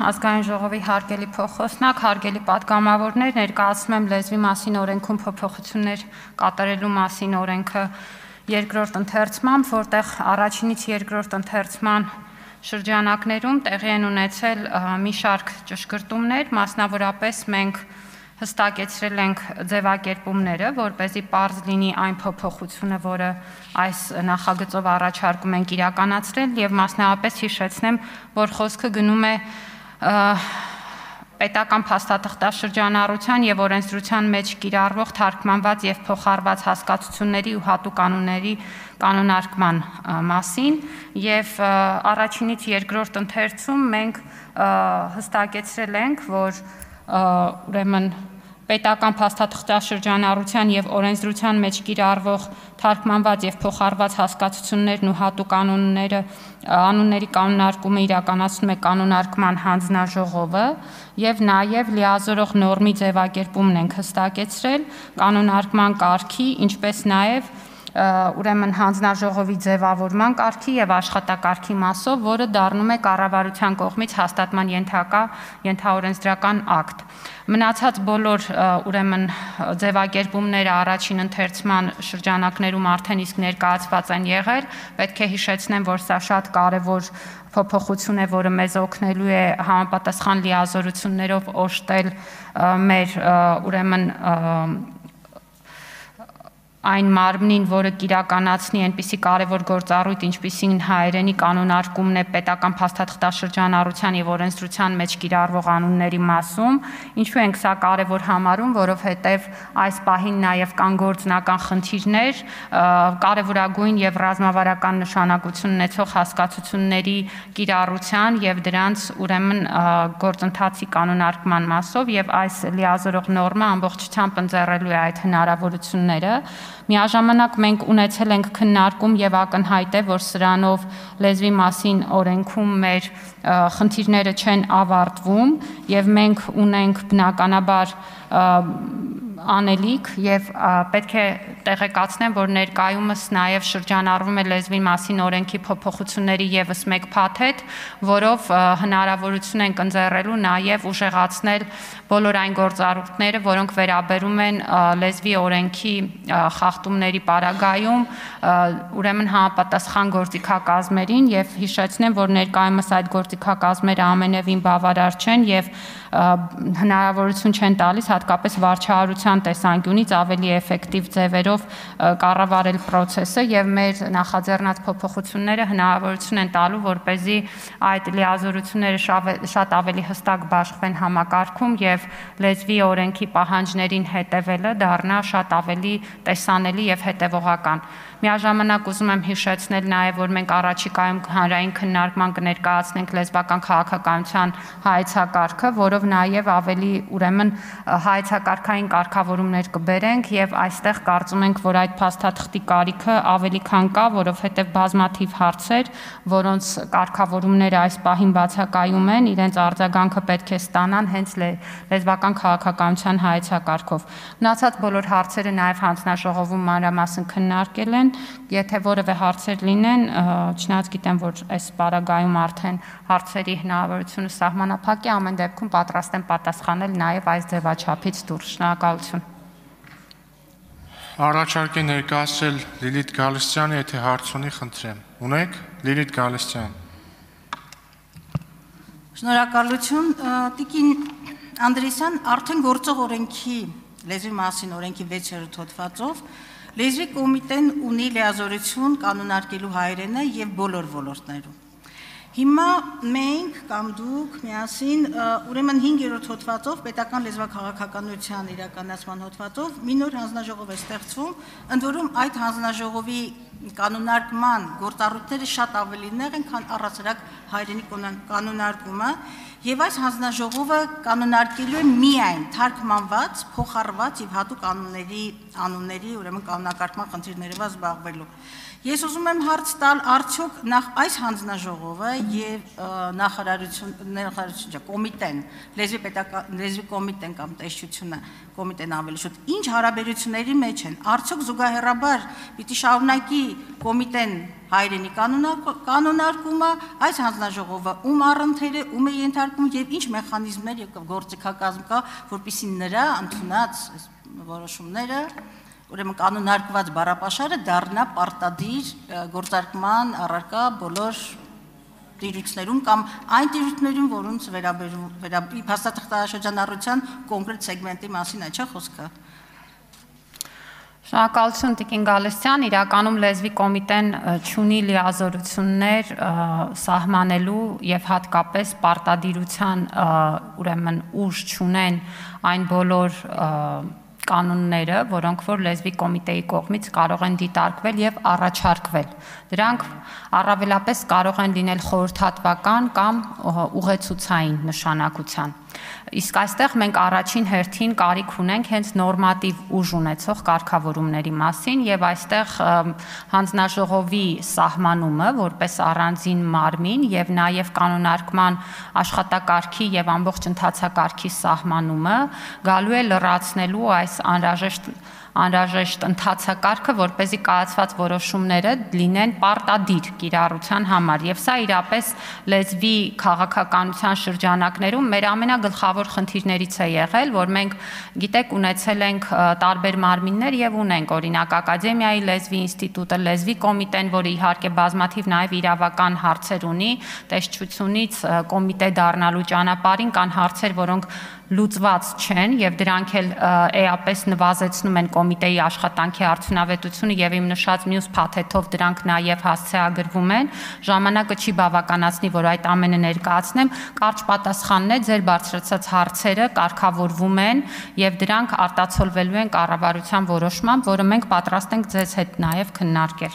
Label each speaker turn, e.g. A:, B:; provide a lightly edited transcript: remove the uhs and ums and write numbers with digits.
A: ազգային ժողովի հարգելի փոխոսնակ, հարգելի պատգամավորներ, ներկայացնում եմ լեզվի մասին օրենքում փոփոխություններ կատարելու մասին օրենքը երկրորդ ընթերցմամբ, որտեղ առաջինից երկրորդ ընթերցման շրջանակներում տեղի են ունեցել մի շարք ճշգրտումներ, մասնավորապես մենք հստակեցրել ենք ձևակերպումները, որպեսզի պարզ լինի այն փոփոխությունը, որը այս նախագծով առաջարկում ենք իրականացրել, եւ մասնավորապես հիշեցնեմ, որ խոսքը գնում է պետական փաստաթղթաշրջանառության եւ օրենսդրության մեջ կիրառվող թարգմանված եւ փոխառված հասկացությունների ու հատուկ կանոնների կանոնարկման մասին եւ առաջինից երկրորդ ընթերցում մենք հստակեցրել ենք, որ ուրեմն պետական փաստաթղթաշրջանառության եւ օրենսդրության մեջ կիրառվող թարգմանված եւ փոխառված հասկացություններն ու հատուկ անունների կանոնարկումը իրականացնում է կանոնարկման հանձնաժողովը եւ նաեւ լիազորող նորմի ձևակերպումն ենք հստակեցրել կանոնարկման կարգի, ինչպես նաեւ ուրեմն հանձնաժողովի ձևավորման կարգի եւ աշխատակարգի մասով, որը դառնում է կառավարության կողմից հաստատման ենթաօրենսդրական ակտ։ Մնացած բոլոր ուրեմն ձևակերպումները առաջին ընթերցման շրջանակներում արդեն իսկ ներկայացված են եղել, պետք է հիշեցնեմ, որ սա շատ կարևոր փոփոխություն է, որը մեզ օգնելու է համապատասխան լիազորություններով օժտել մեր ուրեմն այն մարմնին, որը կիրականացնի այնպիսի կարևոր գործառույթ, ինչպիսին հայերենի կանոնարկումն է պետական փաստաթղթաշրջանառության եւ օրենսդրության մեջ կիրառվող անունների մասում, ինչու ենք սա կարևոր համարում, որովհետեւ այս պահին նաեւ կան գործնական խնդիրներ, կարևորագույն եւ ռազմավարական նշանակություն ունեցող հասկացությունների կիրառության եւ դրանց ուրեմն գործընթացի կանոնարկման մասով եւ այս լիազորող նորմը ամբողջությամբ ընձեռելու է այդ հնարավորությունները։ Միաժամանակ մենք ունեցել ենք քննարկում եւ ակնհայտ է, որ սրանով լեզվի մասին օրենքում մեր խնդիրները չեն ավարտվում եւ մենք ունենք բնականաբար անելիք եւ պետք է տեղեկացնեմ, որ ներկայումս նաեւ շրջանառվում է լեզվի մասին օրենքի փոփոխությունների եւս մեկ փաթեթ, որով հնարավորություն ենք ընձեռելու նաեւ ուժեղացնել բոլոր այն գործառույթները, որոնք վերաբերում են լեզվի օրենքի խախտումների պարագայում, ուրեմն համապատասխան գործիքակազմերին եւ հիշեցնեմ, որ ներկայումս այդ գործիքակազմերը ամենևին բավարար չեն եւ հնարավորություն չեն տալիս հատկապես վարչահարության տեսանկյունից ավելի էֆեկտիվ ձևերով կառավարել process-ը եւ մեր նախաձեռնած փոփոխությունները հնարավորություն են տալու, որպեսզի այդ լիազորությունները շատ ավելի հստակ բաշխվեն համակարգում եւ լեզվի օրենքի պահանջներին հետևելը դառնա շատ ավելի տեսանելի եւ հետեւողական։ Միաժամանակ ուզում եմ հիշեցնել նաեւ, որ մենք առաջիկայում հանրային քննարկման կներկայացնենք լեզվական քաղաքականության հայեցակարգը, որով նաեւ ավելի ուրեմն հայեցակարգային կարգավորումներ կբերենք եւ այստեղ կարծում ենք, որ այդ փաստաթղթի կարիքը ավելի քան կա, որովհետեւ բազմաթիվ հարցեր, որոնց կարգավորումները այս պահին բացակայում են, իրենց արձագանքը պետք է ստանան հենց լեզվական քաղաքականության հայեցակարգով։ Մնացած բոլոր հարցերը նաեւ հանձնաժողովում մանրամասն քննարկել են, եթե որևէ հարցեր լինեն, չնայած գիտեմ, որ այս պարագայում արդեն հարցերի հնարավորությունը սահմանափակ է, ամեն դեպքում պատրաստ եմ պատասխանել նաև այս ձևաչափից դուրս։ Շնորհակալություն։
B: Առաջարկ է ներկայացրել Լիլիթ Գալստյանը, եթե հարց ունի, խնդրեմ։ Ունեք, Լիլիթ Գալստյան։
C: Շնորհակալություն, Տիկին Անդրեասյան, արդեն գործող օրենքի լեզվի մասին օրենքի 6-րդ հոդվածով լեզվի կոմիտեն ունի լիազորություն կանոնարկելու հայերենը եւ բոլոր ոլորտներում։ Հիմա մենք կամ դուք միասին ուրեմն 5-րդ հոդվածով պետական լեզվաքաղաքականության իրականացման հոդվածով մի նոր հանձնաժողով է ստեղծվում, ընդ որում այդ հանձնաժողովի կանոնարկման գործառույթները շատ ավելի նեղ են, քան առասարակ հայերենի կանոնարկումը, եւ այս հանձնաժողովը կանոնարկելու է միայն թարգմանված, փոխառված եւ հատուկ անունների ուրեմն կանոնակարգման խնդիրներով զբաղվելու։ Ես ուզում եմ հարց տալ, արդյոք նախ այս հանձնաժողովը եւ նախարարությունը կոմիտեն, լեզվի կոմիտեն կամ տեսչությունը կոմիտեն ավելի շուտ ինչ հարաբերությունների մեջ են, արդյոք զուգահեռաբար պիտի շարունակի կոմիտեն հայրենի կանոնարկումը, այս հանձնաժողովը ում առընթեր է, ում է ենթարկում եւ ինչ մեխանիզմներ եւ գործիքակազմ կա, որպեսզի նրա ընդունած որոշումները ուրեմն կանոնարկված բառապաշարը դառնա պարտադիր գործարկման առարկա բոլոր տիրույթներում կամ այն տիրույթներում, որոնց վերաբերում փաստաթղթաշրջանառության կոնկրետ սեգմենտի մասին է, չէ՞ խոսքը։
A: Շնորհակալություն Տիկին Գալստյան, իրականում լեզվի կոմիտեն չունի լիազորություններ սահմանելու եւ հատկապես պարտադիրության ուրեմն ուժ չունեն այն բոլոր կանոնները, որոնք որ լեզվի կոմիտեի կողմից կարող են դիտարկվել եւ առաջարկվել։ Դրանք առավելապես կարող են լինել խորհրդատվական կամ ուղեցուցային նշանակության։ Իսկ այստեղ մենք առաջին հերթին կարիք ունենք հենց նորմատիվ ուժ ունեցող կարգավորումների մասին եւ այստեղ հանձնաժողովի սահմանումը որպես առանձին մարմին եւ նաեւ կանոնարկման աշխատակարգի եւ ամբողջ ընթացակարգի սահմանումը գալու է լրացնելու այս անհրաժեշտ ընթացակարգը, որպեսզի կայացված որոշումները լինեն պարտադիր կիրառության համար եւ սա իրապես լեզվի քաղաքականության շրջանակներում մեր ամենագլխավոր խնդիրներից է եղել, որ մենք գիտեք ունեցել ենք տարբեր մարմիններ եւ ունենք օրինակ Ակադեմիայի լեզվի ինստիտուտը, լեզվի կոմիտեն, որը իհարկե բազմաթիվ նաեւ իրավական հարցեր ունի, տեսչությունից կոմիտե դառնալու ճանապարհին կան հարցեր, որոնք լուծված չեն եւ դրանք էլ էապես նվազեցնում են կոմիտեի աշխատանքի արդյունավետությունը եւ իմ նշած մյուս փաթեթով դրանք նաեւ հասցեագրվում են ժամանակը չի բավականացնի որ այդ ամենը ներկայացնեմ կարճ պատասխանն է ձեր բարձրացած հարցերը կարգավորվում են եւ դրանք արտացոլվելու են կառավարության որոշմամբ որը մենք պատրաստ ենք ձեզ հետ նաեւ քննարկել